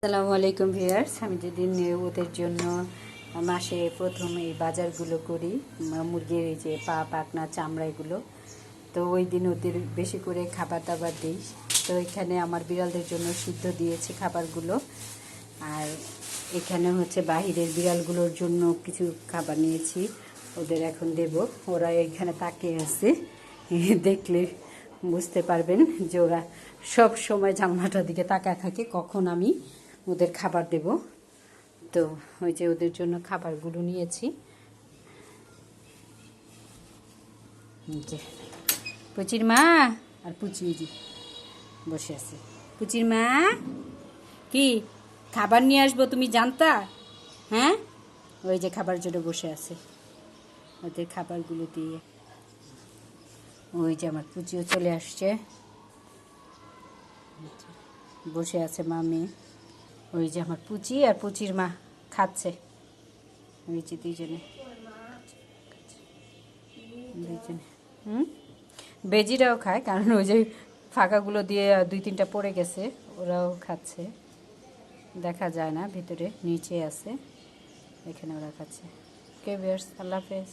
আসসালামু আলাইকুম ভিউয়ার্স। আমি যেদিন ওদের জন্য মাসে প্রথম এই বাজারগুলো করি, মুরগির এই যে পা পাখনা চামড়া এগুলো, তো ওই দিন ওদের বেশি করে খাবার দাবার দিই। তো এখানে আমার বিড়ালদের জন্য সিদ্ধ দিয়েছি খাবারগুলো, আর এখানে হচ্ছে বাহিরের বিড়ালগুলোর জন্য কিছু খাবার নিয়েছি, ওদের এখন দেব। ওরা এখানে তাকিয়ে আছে, দেখলে বুঝতে পারবেন যে ওরা সব সময় জানলাটার দিকে তাকায় থাকে কখন আমি ওদের খাবার দেব। তো ওই যে ওদের জন্য খাবারগুলো নিয়েছি। যে পুচির মা আর পুচি বসে আছে। পুচির মা কি খাবার নিয়ে আসবো তুমি জানতা? হ্যাঁ, ওই যে খাবার জন্য বসে আছে, ওদের খাবারগুলো দিয়ে। ওই যে আমার পুচিও চলে আসছে, বসে আছে মামি। ওই যে আমার পুচি আর পুচির মা খাচ্ছে, ওই যে দুইজনে। বেজিরাও খায়, কারণ ওই যে ফাঁকাগুলো দিয়ে দুই তিনটা পড়ে গেছে, ওরাও খাচ্ছে। দেখা যায় না ভিতরে, নিচে আছে, এখানে ওরা খাচ্ছে। ওকে ভিউয়ার্স, আল্লাহ হাফেজ।